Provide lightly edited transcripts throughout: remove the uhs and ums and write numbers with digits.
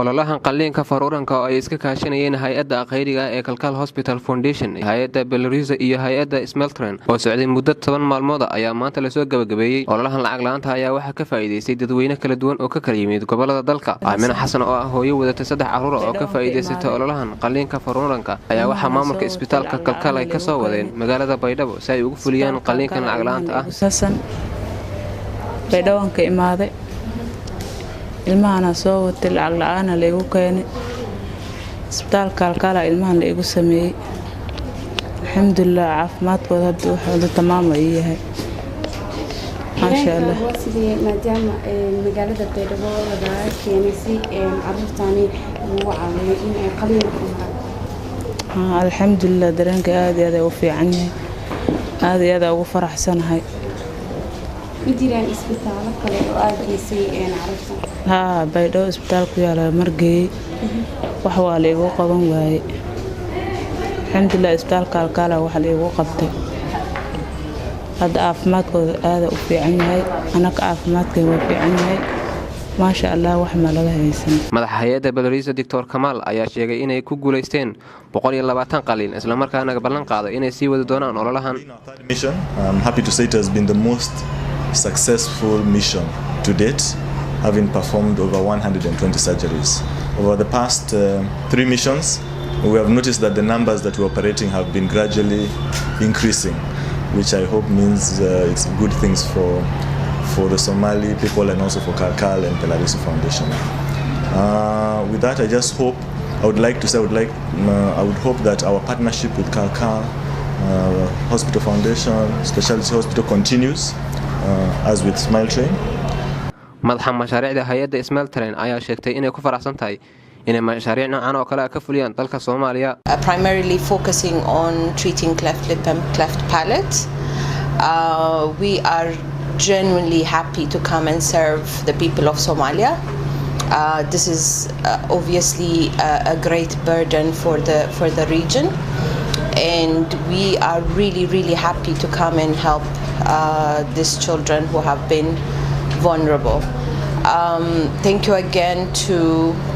ololahan qalliinka faruuranka oo ay iska kaashanayeen hay'adda aqayriga ee Kalkaal Hospital Foundation, hay'adda Belarus iyo hay'adda Smeltren oo socday muddo 10 maalmood ayaa maanta la soo gabagabeeyay. Ololahan lacag la'aanta ayaa waxa ka faa'iideystay dadweyne kala duwan oo ka kala yimid gobolada dalka. Aamin Xasan oo ah hooyo wadata 3 carruur oo ka faa'iideystay ololahan qalliinka faruuranka ayaa waxa maamulka isbitaalka Kalkaal ay ka soo wadeen magaalada Baydhabo si ay ugu fuliyaan qalliinkan lacag la'aanta ah. Baydhabo ka imaaday ilmaana soo watay lacag la'aan la igu keenay isbitaalka Kalkaal ilmahan la igu sameeyay alxamdulillah caafimaadkooda hadda wuxuu tamaam yahay maasha Allah maadaama magaalada Baydhabo laga keenay si carruurtaani uu caawiyo in ay qalliin ku maraan alxamdulillah dareenka aad iyo aad u fiican yahay aad iyo aad ugu faraxsanahay midiyaan isbitaal kale oo aagaysi carruurta Baydhabo isbitaal ku yaala margay wax waa la igu qaban waayay alxamdulillah isbitaalka Kalkaal wax la igu qabtay hadda caafimaadkooda aad u fiican yahay anaka caafimaadkay waa fiican yahay maasha Allah wax ma laga haysan madaxa hay'adda Belarus Dr. Kamal ayaa sheegay inay ku guuleysteen 120 qalliin isla markaana ballan qaaday inay sii wadi doonaan ololahan. I'm happy to say it has been the most successful mission to date, having performed over 120 surgeries. Over the past 3 missions, we have noticed that the numbers that we're operating have been gradually increasing, which I hope means it's good things for the Somali people and also for Kalkaal and Belarus Foundation. With that, I just hope, I would hope that our partnership with Kalkaal Hospital Foundation, Specialty Hospital continues as with Smeltren. madaxa mashaariicda hay'adda Smeltren ayaa sheegtay inay ku faraxsan tahay inay mashaariic noocan oo kale ka fuliyaan dalka Soomaaliya. Primarily focusing on treating cleft lip and cleft palate. We are genuinely happy to come and serve the people of Somalia. This is obviously a great burden for the region, and we are really happy to come and help these children who have been vulnerable. Thank you again to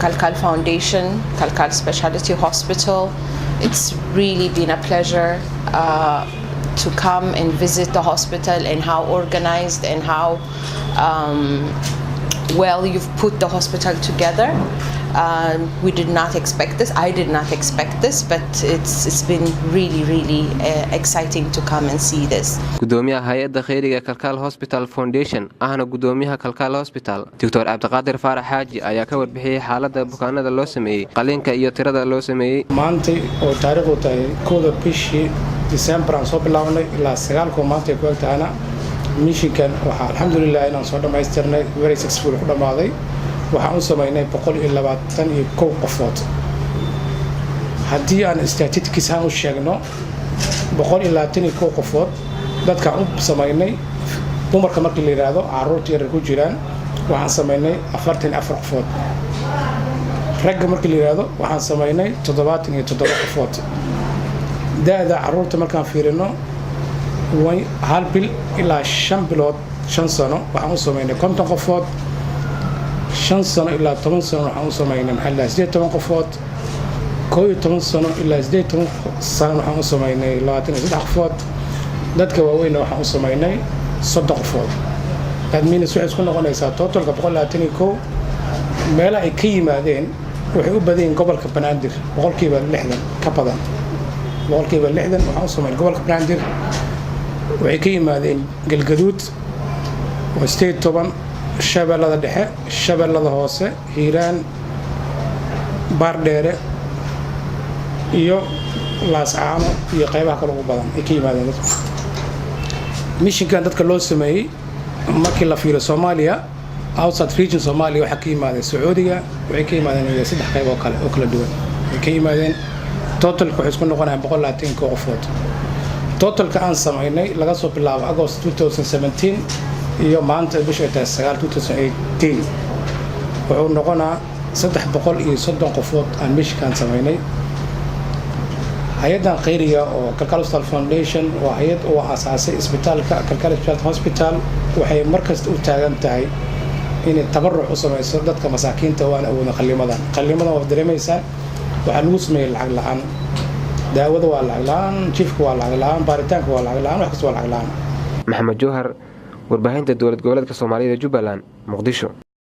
Kalkaal Foundation, Kalkaal Specialty Hospital. It's really been a pleasure to come and visit the hospital and how organized and how well you've put the hospital together. We did not expect this. I did not expect this, but it's been really exciting to come and see this. Gudoomiyaha hay'adda khayriga Kalkaal Hospital Foundation ahna gudoomiyaha Kalkaal Hospital Dr. Abdiqaadir Faarax Xaaji ayaa ka warbixiyay xaaladda bukaanada loo sameeyay qalliinka iyo tirada loo sameeyay. Maanta oo taariikhdu tahay 1 bishii December aan soo bilaabnay ilaa 9 maanta ku egtaana mishinkan waxa alxamdulillah inaan soo dhamaystirnay very successful ku dhamaaday waxaan u sameynay 121 qofood haddii aan statistics aan u sheegno 121 qofood dadka u sameynay dumarka markii la yiraahdo carruurta yar ku jiraan waxaan sameynay 44 qofood ragga markii la yiraahdo waxaan sameynay 77 qofood daada carruurta markaan fiirino hal bil ilaa 5 bilood 5 sano waxaan u sameynay 50 qofood 5 sano ilaa 10 sano waxaan u sameynay maxalla 18 qofood 11 sano ilaa 18 sano waxaan u sameynay 23 qofood dadka waaweyn waxaan u sameynay 30 qofood admiin waxay isku noqonaysaa totalka 121 meel ay ka yimaadeen waxay u badeen gobolka Banaadir 60% ka badan 60% waxaan u sameynay gobolka Banaadir waxay ka yimaadeen Galgaduud oo 17 shabeellada dhexe shabeellada hoose Hiiraan Baardheere iyo Laascaano iyo qaybaha kale ugu badan ay ka yimaadeen mishinkan dadka loo sameeyay markii la fiiro Soomaaliya outside region Soomaaliya waxa ka yimaadeen Sacuudiga waxay ka yimaadeen 3 qayb oo kale oo kala duwan ay ka yimaadeen total waxay isku noqonayaan 120 qofood totalka aan sameynay laga soo bilaabo August 2017 iyo maanta bisha 2018 wuxuu noqonaa 330 qofood aan mishinkan sameynay hay'addan khayriga oo Kalkaal Hospital Foundation waa hay'ad oo aasaasay isbitaalka Kalkaal Specialty Hospital waxay markasta u taagan tahay inay tabaruc u samayso dadka masaakiinta oo aan awoodin qalliimadan waa dareemaysaan waxaa lagu sameeyey lacag la'aan daawada waa lacag la'aan jiifka waa lacag la'aan baaritaanka waa lacag la'aan wax kasta waa lacag la'aan maxamed jawhar warbaahinta dowlad goboleedka Soomaaliya Jubbaland Muqdisho.